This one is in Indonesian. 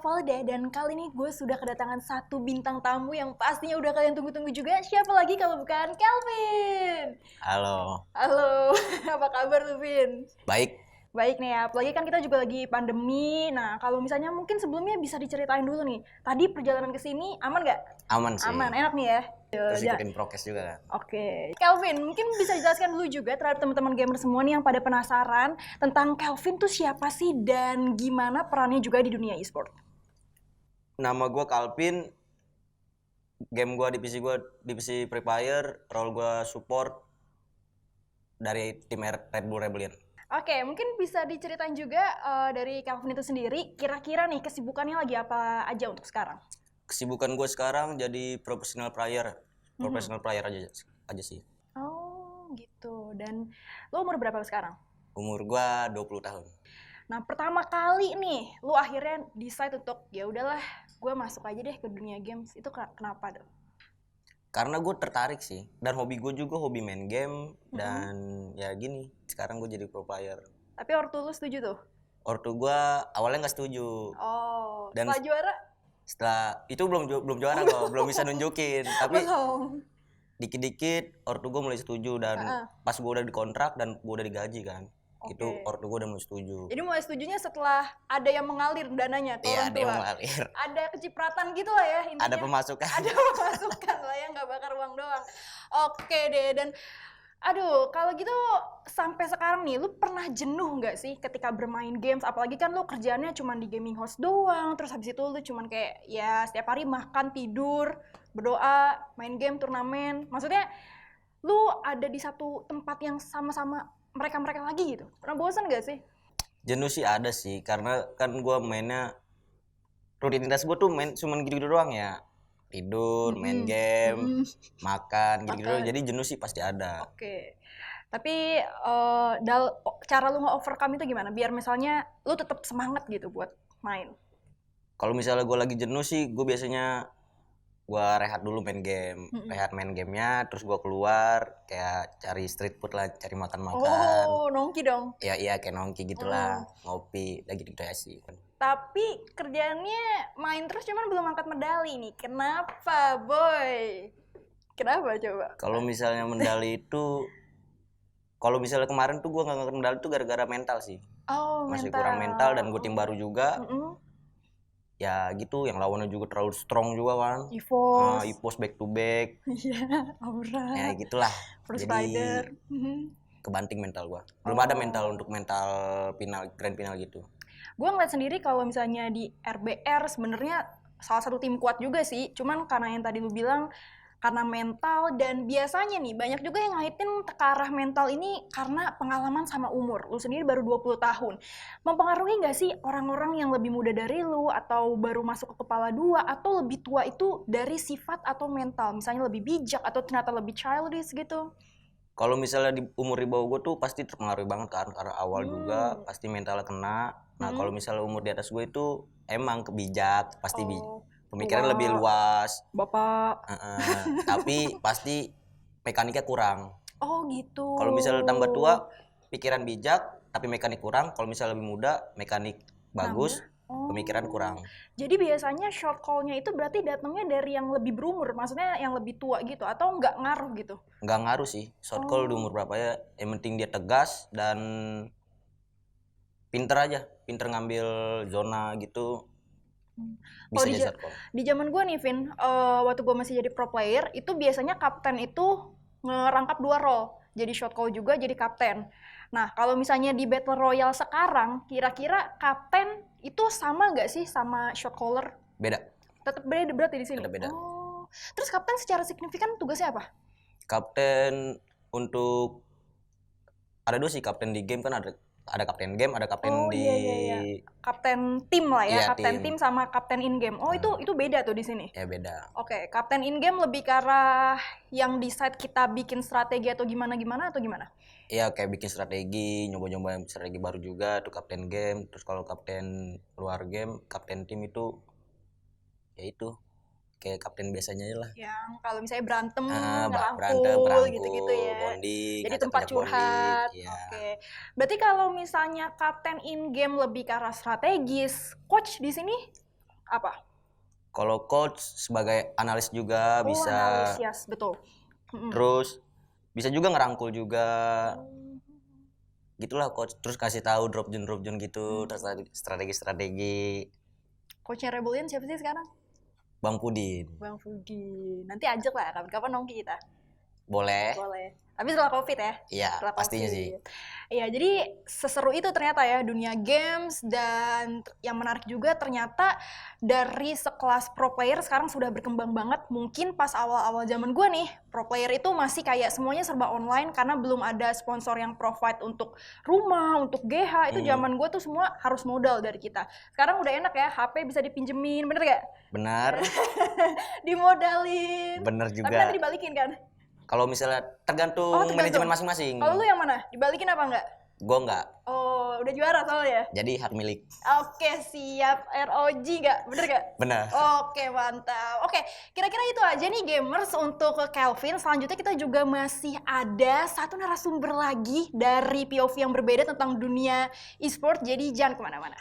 Valda dan kali ini gue sudah kedatangan satu bintang tamu yang pastinya udah kalian tunggu-tunggu juga. Siapa lagi kalau bukan Kelvin? Halo, Halo, apa kabar tuh Vin? baik. Baik nih ya, apalagi kan kita juga lagi pandemi. Nah, kalau misalnya mungkin sebelumnya bisa diceritain dulu nih. Tadi perjalanan ke sini aman nggak? Aman sih. Aman, enak nih ya. Terus Ya. ikutin prokes juga kan. Oke, Kelvin, mungkin bisa dijelaskan dulu juga terhadap teman-teman gamer semua nih yang pada penasaran tentang Kelvin tuh siapa sih dan gimana perannya juga di dunia e-sport. Nama gue Calvin, game gue di PC Free Fire, role gue support dari tim Red Bull Rebellion. Oke, mungkin bisa diceritain juga dari Kelvin itu sendiri, kira-kira nih kesibukannya lagi apa aja untuk sekarang? Kesibukan gue sekarang jadi professional player aja sih. Oh, gitu. Dan lo umur berapa sekarang? Umur gue 20 tahun. Nah, pertama kali nih, lo akhirnya decide untuk ya udahlah, gue masuk aja deh ke dunia games. Itu kenapa tuh? Karena gue tertarik sih, dan hobi gue juga hobi main game, dan ya gini, sekarang gue jadi pro player. Tapi ortu lo setuju tuh? Ortu gue awalnya nggak setuju. Oh, Dan setelah juara? Setelah itu belum juara kok, belum bisa nunjukin. Tapi Belum. dikit-dikit ortu gue mulai setuju, dan pas gue udah dikontrak dan gue udah digaji kan, itu ortu gue udah mulai setuju. Jadi mulai setujunya setelah ada yang mengalir dananya ke orang tua. Ada yang mengalir. Ada kecipratan gitu lah ya intinya. Ada pemasukan. Ada pemasukan lah ya, nggak bakar uang doang. Oke deh, dan aduh, kalau gitu sampai sekarang nih, lu pernah jenuh nggak sih ketika bermain games? Apalagi kan lu kerjaannya cuma di gaming house doang, terus habis itu lu cuman kayak ya setiap hari makan, tidur, berdoa, main game, turnamen. Maksudnya lu ada di satu tempat yang sama-sama mereka-mereka lagi gitu. Pernah bosan nggak sih? Jenuh sih ada sih, karena kan gue mainnya, rutinitas gue tuh main cuman gitu-gitu doang ya. Tidur, main game, makan, gitu-gitu doang. Jadi jenuh sih pasti ada. Oke. Tapi cara lu nge-overcome itu gimana? Biar misalnya lu tetap semangat gitu buat main. Kalau misalnya gue lagi jenuh sih, gue biasanya gue rehat dulu main game, rehat main gamenya, terus gue keluar kayak cari street food lah, cari makan-makan. Oh, nongki dong. Ya iya kayak nongki gitulah, ngopi, lagi gitu aja sih. Tapi kerjaannya main terus cuman belum angkat medali nih. Kenapa, boy? Kenapa coba? Kalau misalnya medali itu, kalau misalnya kemarin tuh gue nggak ngangkat medali tuh gara-gara mental sih. Oh, masih mental. kurang mental, dan gue tim baru juga. Ya gitu, yang lawannya juga terlalu strong juga kan. EVOS back to back. Iya, Aura. Ya gitulah. First Jadi Spider. kebanting mental gue. Belum ada mental untuk mental final, grand final gitu. Gue ngeliat sendiri kalau misalnya di RBR sebenarnya salah satu tim kuat juga sih. Cuman karena yang tadi lu bilang karena mental, dan biasanya nih banyak juga yang ngaitin ke arah mental ini karena pengalaman sama umur. Lu sendiri baru 20 tahun. Mempengaruhi nggak sih orang-orang yang lebih muda dari lu atau baru masuk ke kepala dua atau lebih tua itu dari sifat atau mental? Misalnya lebih bijak atau ternyata lebih childish gitu? Kalau misalnya di umur di bawah gue tuh pasti terpengaruh banget kan, karena awal juga pasti mentalnya kena. Nah kalau misalnya umur di atas gue itu emang kebijak, pasti pemikiran lebih luas. Bapak. Tapi pasti mekaniknya kurang. Oh gitu. Kalau misalnya tambah tua, pikiran bijak tapi mekanik kurang. Kalau misalnya lebih muda, mekanik bagus, pemikiran kurang. Jadi biasanya short call-nya itu berarti datangnya dari yang lebih berumur, maksudnya yang lebih tua gitu, atau nggak ngaruh gitu? Nggak ngaruh sih, short call di umur berapa ya, yang penting dia tegas dan pinter aja, pinter ngambil zona gitu. Bisa jadi short call. Di zaman gue nih Vin, waktu gue masih jadi pro player, itu biasanya kapten itu ngerangkap 2 role, jadi short call juga, jadi kapten. Nah, kalau misalnya di Battle Royale sekarang, kira-kira kapten itu sama nggak sih sama shot caller? Beda. Tetap beda berarti di sini? Tetap beda. Oh. Terus kapten secara signifikan tugasnya apa? Kapten untuk, ada 2 sih kapten di game kan, ada kapten game, ada kapten iya. Kapten tim lah ya, iya, kapten tim sama kapten in game. Oh, itu beda tuh di sini. Ya beda. Oke, kapten in game lebih ke arah yang decide kita bikin strategi atau gimana atau gimana? Iya, kayak bikin strategi, nyoba-nyoba strategi baru juga tuh kapten game. Terus kalau kapten luar game, kapten tim itu ya itu kayak kapten biasanya aja lah. Yang kalau misalnya berantem, berangkul, gitu-gitu ya. bonding, jadi tempat curhat. Ya. Oke. Berarti kalau misalnya kapten in game lebih ke arah strategis, coach di sini Apa? Kalau coach sebagai analis juga Oh, bisa. analis, yes, betul. Terus bisa juga ngerangkul juga. Gitulah coach. Terus kasih tahu drop zone gitu, terus strategi. Coachnya Rebellion siapa sih sekarang? Bang Pudin. Bang Fudi. Nanti ajak lah, kapan-kapan nongki kita. Boleh. Tapi setelah COVID ya? Iya, Setelah pastinya COVID. sih. Iya, jadi seseru itu ternyata ya dunia games, dan yang menarik juga ternyata dari sekelas pro player sekarang sudah berkembang banget. Mungkin pas awal-awal zaman gue nih, pro player itu masih kayak semuanya serba online karena belum ada sponsor yang provide untuk rumah, untuk GH. Itu zaman gue tuh semua harus modal dari kita. Sekarang udah enak ya, HP bisa dipinjemin, bener gak? Benar. Dimodalin. Bener juga. Tapi nanti dibalikin kan? Kalau misalnya tergantung manajemen masing-masing. Kalau lu yang mana? Dibalikin apa enggak? Gue enggak. Oh, udah juara soalnya. Jadi hak milik. Oke, siap. ROG gak? Bener gak? Benar. Oke, mantap. Oke, kira-kira itu aja nih gamers untuk ke Kelvin. Selanjutnya kita juga masih ada satu narasumber lagi dari POV yang berbeda tentang dunia e-sport. Jadi jangan kemana-mana.